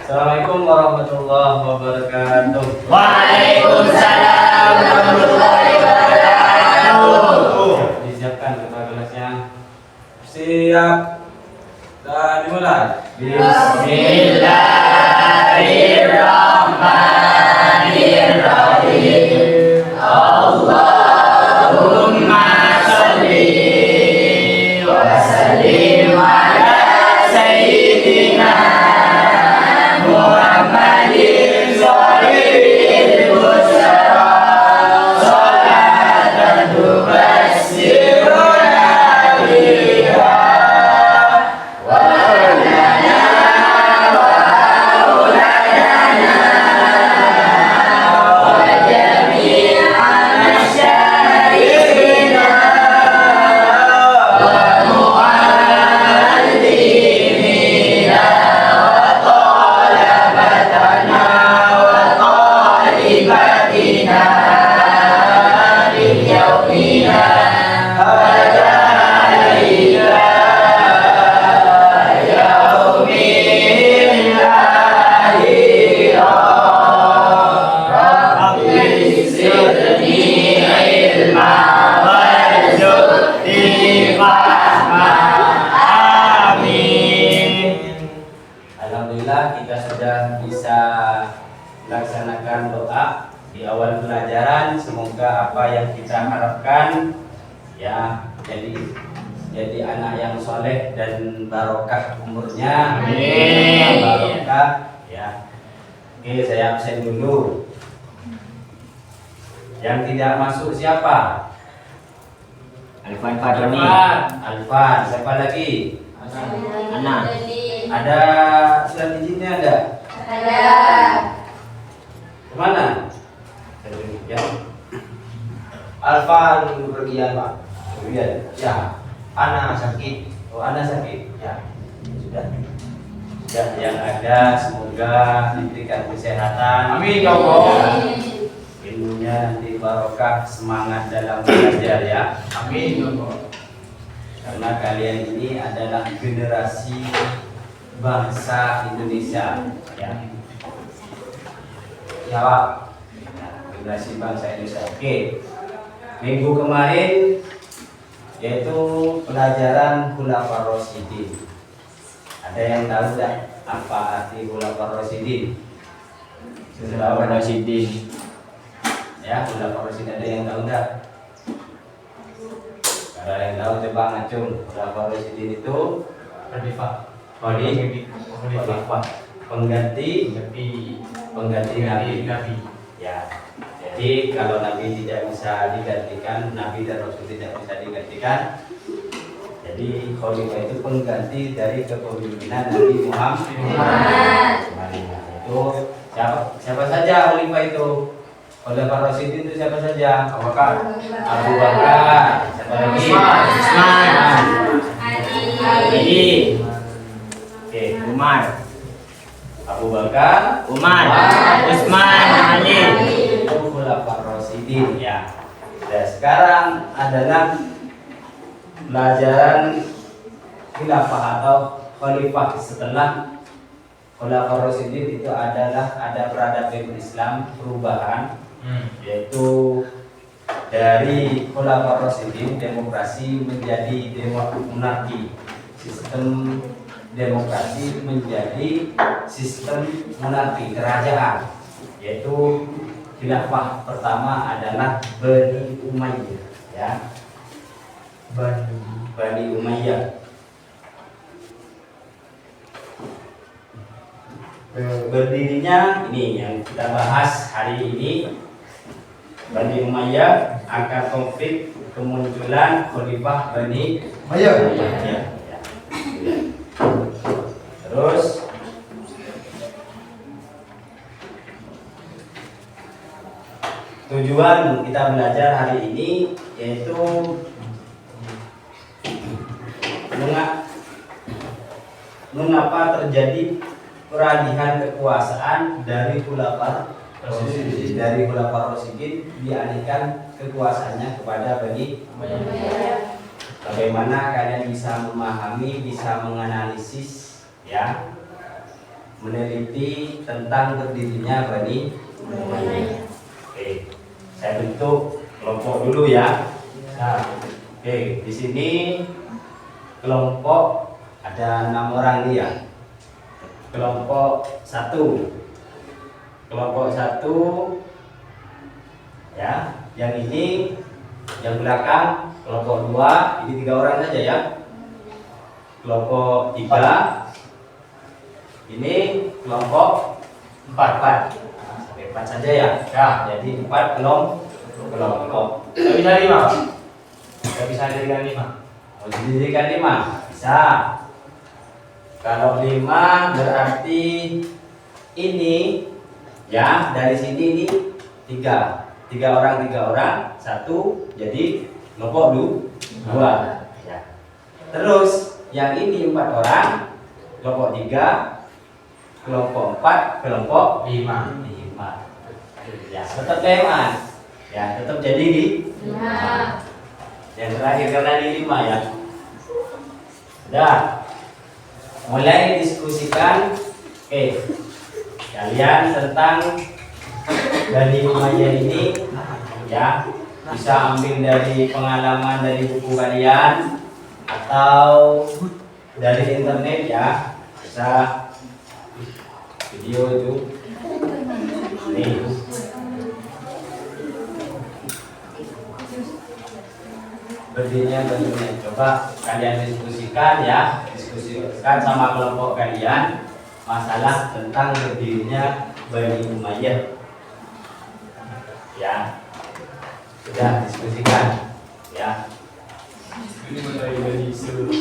Assalamualaikum warahmatullahi wabarakatuh. Waalaikumsalam warahmatullahi wabarakatuh. Disiapkan ketua kelasnya. Siap. Dan dimulai. Bismillahirrahmanirrahim. Allahumma sholli wa sallim ala sayyidina Muhammadin sholibil musyara sholatan tubassiruna biha wa lana wa auladana wa jami'a masyayikhina wa muallimina wa talabatana wa talibatina min yaumina hadha ila yaumil akhirah. Rabbi zidni ilma warzuqni fahma. Amin. Alhamdulillah kita sudah bisa melaksanakan doa di awal pelajaran. Semoga apa yang kita harapkan ya jadi anak yang soleh dan barokah umurnya. Amin. Barokah ya. Oke, saya absen dulu. Yang tidak masuk siapa? Alfan Fadoni. Alfan. Siapa lagi? Ana. Ada surat izinnya ada? Ada. Kemana? Ya. Alfan bepergian Pak. Kemudian, Ya, Ana sakit. oh Anda sakit. Ya, Sudah. Sudah yang ada semoga diberikan kesehatan. Amin, ya Allah. Ilmunya nanti barokah, semangat dalam belajar ya. amin ya Allah. Karena kalian ini adalah generasi bangsa Indonesia ya. Ya Pak. Nah, generasi bangsa Indonesia. Oke. Minggu kemarin yaitu pelajaran Khulafaur Rasyidin. Ada yang tahu tidak apa arti Khulafaur Rasyidin? Sudah tahu kan? Rasidin. Ya, Khulafaur Rasyidin ada yang tahu tidak? Kalau ada yang tahu coba ngacung. Khulafaur Rasyidin itu Khalifah. Khalifah, pengganti Nabi. Ya. Jadi kalau Nabi tidak bisa digantikan, Nabi dan Rasul tidak bisa digantikan. Jadi khalifah itu pengganti dari kepemimpinan Nabi Muhammad. Itu siapa saja khalifah itu? Khulafaur Rasyidin itu siapa saja? Abu Bakar. Siapa lagi? Usman. Ali. Oke, Umar. Abu Bakar, Umar. Usman. Ali. itu Khulafaur Rasyidin ya. Dan sekarang adalah pelajaran khilafah atau khalifah setelah Khulafaur Rasyidin. Itu adalah ada peradaban Islam perubahan, yaitu dari Khulafaur Rasyidin demokrasi menjadi monarki. Sistem demokrasi menjadi sistem monarki kerajaan, yaitu khilafah pertama adalah Bani Umayyah ya. Bani Umayyah. Berdirinya ini yang kita bahas hari ini. Bani Umayyah akan konflik kemunculan Khalifah Bani Ayo. Umayyah. Ya. Terus tujuan kita belajar hari ini yaitu mengapa terjadi peralihan kekuasaan dari Khulafaur Rasyidin dialihkan kekuasaannya kepada Bani Umayyah. Bagaimana kalian bisa memahami, bisa menganalisis ya meneliti tentang berdirinya Bani Umayyah. Oke, saya bentuk kelompok dulu ya. Nah, oke, di sini kelompok ada 6 orang nih ya. Kelompok 1, kelompok 1 ya. Yang ini, yang belakang kelompok 2, ini 3 orang saja ya. Kelompok 3, ini kelompok 4 sampai 4 saja ya. Ya. Jadi 4 kelompok. Tidak bisa 5. Tidak bisa jadikan 5. Mau didirikan 5 bisa. Kalau 5 berarti ini ya, dari sini ini 3 orang 1, jadi kelompok 2 ya. Terus yang ini 4 orang, kelompok 3, kelompok 4, kelompok 5 ya, tetap teman ya, tetap jadi 5. Yang terakhir karena di 5 ya. Udah, mulai diskusikan. Oke, kalian tentang Bani Umayyah ini ya, bisa ambil dari pengalaman dari buku kalian atau dari internet ya, bisa video itu nih. Berdirinya Bani Umayyah, coba kalian diskusikan ya, diskusikan sama kelompok kalian masalah tentang berdirinya Bani Umayyah ya. Sudah diskusikan ya. Ini dari seluruh.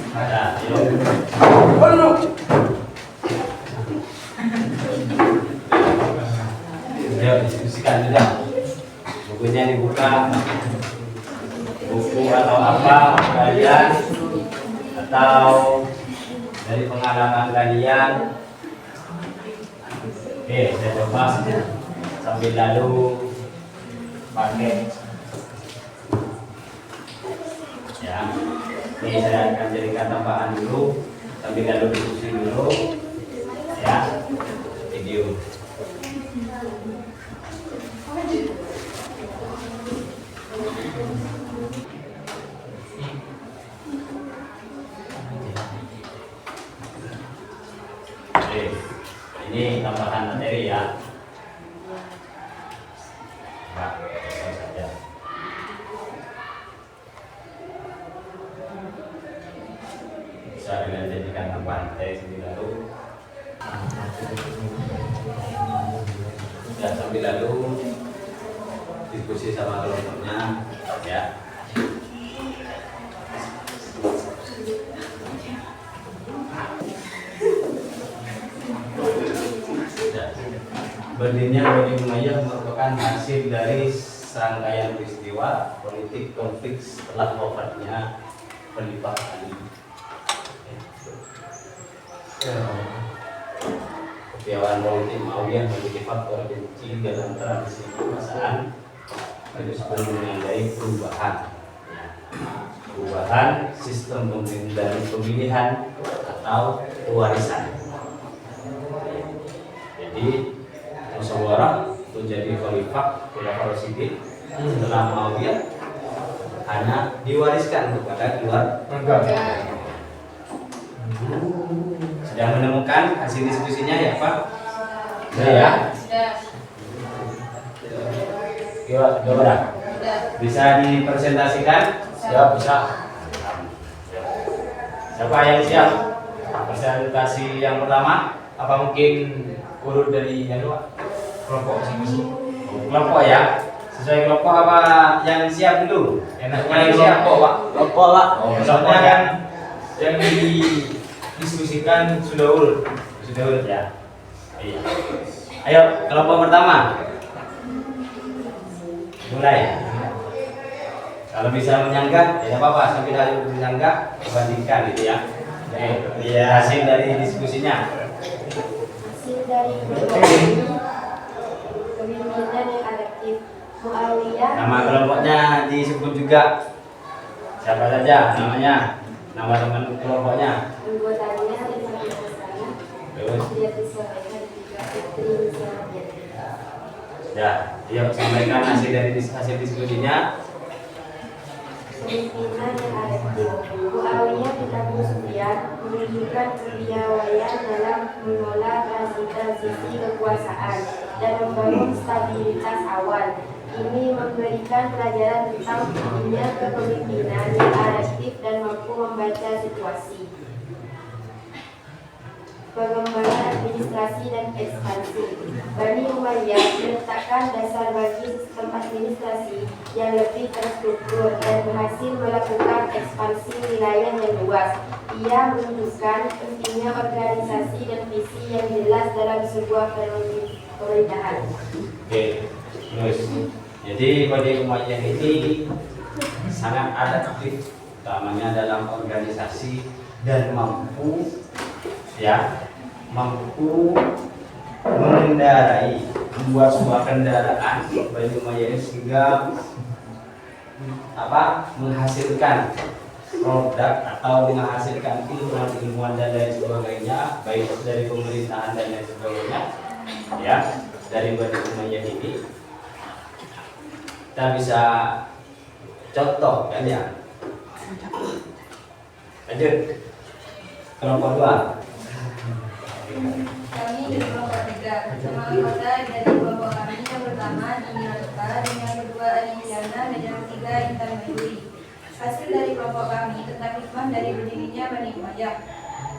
Ada, yuk. Ayo diskusikan sudah. Bukunya dibuka. Buku atau apa kalian, atau dari pengalaman kalian. Oke, saya coba sambil lalu pakai ya. Ini saya akan jadikan tambahan dulu sambil lalu diskusi dulu ya, video. Oke, ini tambahan materi ya. Nah, langsung saja. Bisa dengan jadikan tambahan materi sambil lalu. Ya, sambil lalu diskusi sama kelompoknya ya. Berdirinya Bani Umayyah merupakan hasil dari serangkaian peristiwa politik konflik setelah wafatnya Khalifah Ali. Kepiawaian politik Muawiyah menjadi faktor kunci dalam tradisi kekuasaan, terus menandai perubahan, perubahan sistem pemilihan atau pewarisan. Jadi musyawarah untuk jadi khalifah Rasyidin setelah Muawiyah hanya diwariskan kepada keluarga. Sudah menemukan hasil diskusinya ya Pak? Sudah ya? Sudah. Bisa dipresentasikan? Ya, bisa. Siapa yang siap? Presentasi yang pertama? Apa mungkin urut dari kelompok masing-masing? Kelompok ya? Sesuai kelompok apa yang siap dulu? Enaknya Yang yang siap. kelompok, Pak. Kelompok, Pak. Soalnya kan yang didiskusikan sudah urut. Sudah urut ya? Iya. Ayo, kelompok pertama. Mulai. Kalau bisa menyanggah, ya apa-apa. Sambil ada menyanggah, bandingkan gitu ya. Iya, hasil dari diskusinya. Hasil dari kepemimpinan yang adaptif Muawiyah. Nama kelompoknya disebut juga. Siapa saja namanya? Nama teman kelompoknya. Anggotanya dari sana. Terus. Dia disampaikan juga Fitri misalnya. Ya, dia sampaikan hasil diskusinya. Pemimpinan yang adaptif. Muawiyah bin Abu Sufyan menunjukkan kepiawaian dalam mengelola transisi kekuasaan dan membangun stabilitas awal. Ini memberikan pelajaran tentang pentingnya kepemimpinan yang adaptif dan mampu membaca situasi. Pengembangan administrasi dan ekspansi. Bani Umayyah meletakkan dasar bagi sistem administrasi yang lebih terstruktur dan berhasil melakukan ekspansi wilayah yang luas. Ia menunjukkan pentingnya organisasi dan visi yang jelas dalam sebuah pemerintahan. Oke, terus. Jadi Bani Umayyah ini sangat adaptif, utamanya dalam organisasi dan mampu mengendarai, membuat sebuah kendaraan Bani Umayyah sehingga menghasilkan produk atau menghasilkan ilmuwan dan lain sebagainya, baik dari pemerintahan dan lain sebagainya, ya, dari Bani Umayyah ini kita bisa contoh kan ya. Lanjut kelompok 2. Kami di kelompok 3 bersama anggota dari kelompok kami yang pertama Dini Ratuka, dan yang kedua Ali Indiana, dan yang ketiga Intan Mayuri. Hasil dari kelompok kami tentang hikmah dari berdirinya Bani Umayyah,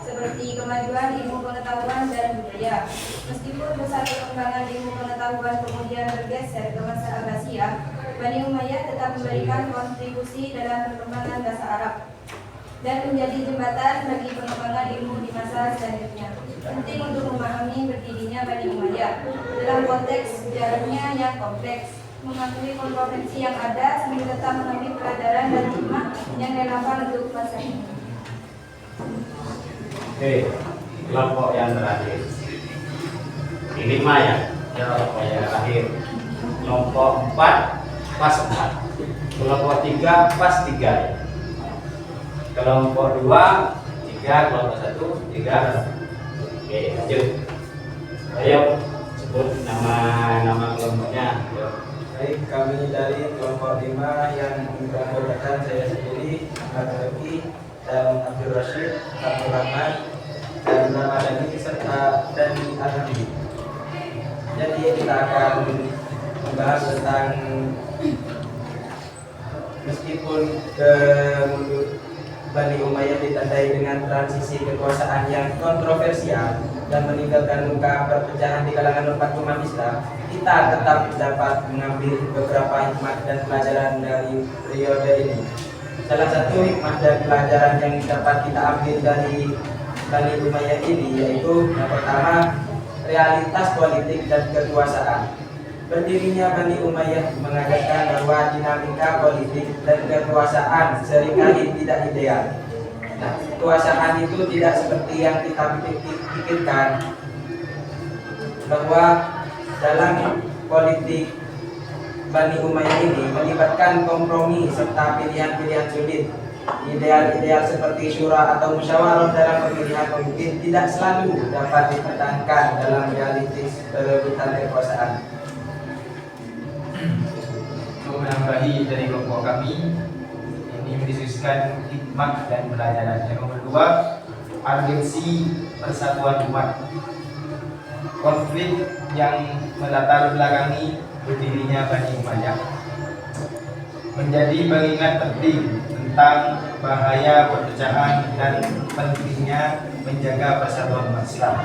seperti kemajuan ilmu pengetahuan dan budaya. Meskipun besar perkembangan ilmu pengetahuan kemudian bergeser ke masa Abbasiyah, Bani Umayyah tetap memberikan kontribusi dalam perkembangan bahasa Arab dan menjadi jembatan bagi pengembangan ilmu di masa selanjutnya. Penting untuk memahami berdirinya Bani Umayyah dalam konteks sejarahnya yang kompleks, mengakui kontroversi yang ada sambil tetap mengambil pelajaran dan hikmah yang relevan untuk masa ini. Oke, kelompok yang terakhir. Ini ya, kelompok yang terakhir. Kelompok 4 pas 4. Kelompok 3 pas 3. Kelompok 2 3, kelompok 1 3. Oke, lanjut. Ayo sebut nama kelompoknya. Baik, kami dari kelompok 5 yang beranggotakan saya sendiri, Ahmad Zaki dan Abdul Rashid, Abdul Rahman, dan Ramadhani serta Dani Alhamdi. Jadi kita akan membahas tentang meskipun Bani Umayyah ditandai dengan transisi kekuasaan yang kontroversial dan meninggalkan luka perpecahan di kalangan umat Islam, kita tetap dapat mengambil beberapa hikmah dan pelajaran dari periode ini. Salah satu hikmah dan pelajaran yang dapat kita ambil dari Bani Umayyah ini yaitu yang pertama, realitas politik dan kekuasaan. Berdirinya Bani Umayyah mengajarkan bahwa dinamika politik dan kekuasaan seringkali tidak ideal. Nah, kekuasaan itu tidak seperti yang kita pikirkan, bahwa dalam politik Bani Umayyah ini melibatkan kompromi serta pilihan-pilihan sulit. Ideal-ideal seperti syura atau musyawarah dalam pemilihan pemimpin tidak selalu dapat dipertahankan dalam realitis perebutan kekuasaan. Untuk menambahi dari kelompok kami, ini mendiskusikan hikmah dan pelajaran. Yang nomor 2, urgensi persatuan umat. Konflik yang melatar belakangi berdirinya Bani Umayyah menjadi pengingat penting tentang bahaya perpecahan dan pentingnya menjaga persatuan umat Islam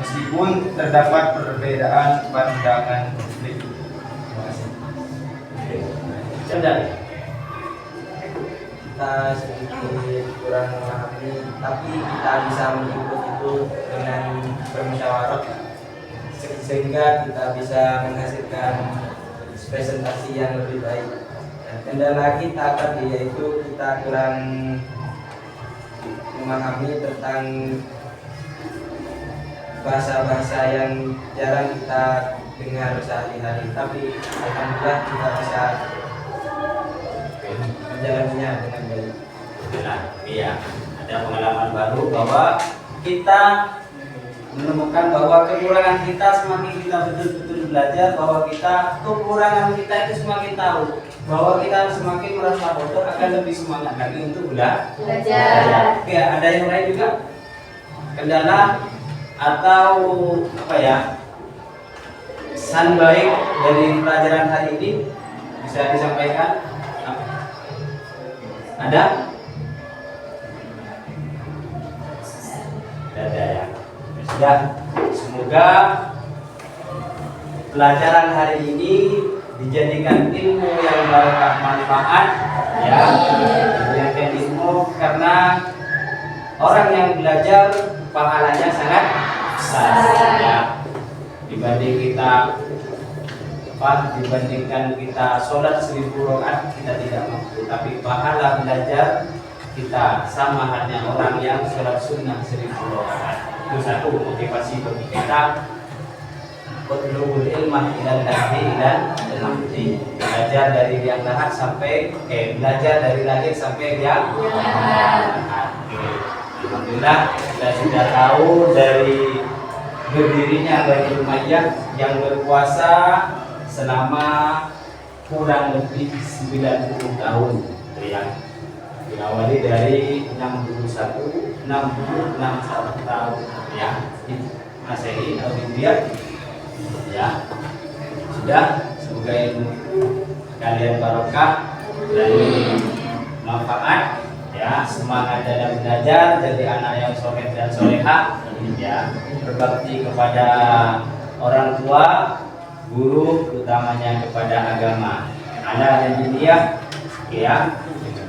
meskipun terdapat perbedaan pandangan konflik. Terima kasih. Cendal. Kita sedikit kurang memahami, tapi kita bisa mengikut itu dengan bermusyawarah sehingga kita bisa menghasilkan presentasi yang lebih baik. Dan kendala kita tadi yaitu kita kurang memahami tentang bahasa-bahasa yang jarang kita dengar sehari-hari, tapi alhamdulillah kita bisa menjalaninya dengan baik. Nah, iya, ada pengalaman baru bahwa kita menemukan bahwa kekurangan kita semakin kita betul-betul belajar, bahwa kekurangan kita itu semakin tahu, bahwa kita semakin merasa bodoh akan lebih semangat lagi untuk belajar. Ya, ada yang lain juga kendala atau apa ya, pesan baik dari pelajaran hari ini bisa disampaikan? Ada? Ada ya. Sudah. Semoga pelajaran hari ini dijadikan ilmu yang barokah manfaat ya. Dijadikan ilmu karena orang yang belajar pahalanya sangat besar ya. Dibandingkan kita sholat 1000 rakaat kita tidak mampu, tapi pahala belajar kita sama halnya orang yang sholat sunnah 1000 rakaat. Itu satu motivasi bagi kita. Utlubul ilmah ilal lahdi ilal mahdi, belajar dari yang lahat sampai belajar dari lahir sampai yang lahat. Alhamdulillah kita sudah tahu dari berdirinya Bani Umayyah yang berkuasa selama kurang lebih 90 tahun ya. Diawali dari 61 tahun ya Masehi atau Hijriah ya. Sudah, semoga ilmu kalian barokah dan manfaat ya, semangat dalam belajar, jadi anak yang soleh dan solehah ya, berbakti kepada orang tua, guru, utamanya kepada agama. Ala dan dunia ya,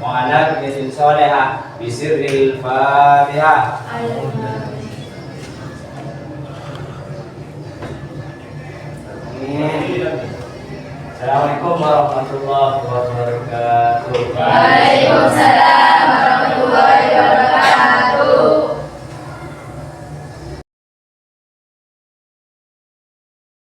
wa ala bisin solehah bisirril Fatihah. Assalamualaikum warahmatullahi wabarakatuh. Waalaikumsalam warahmatullahi wabarakatuh.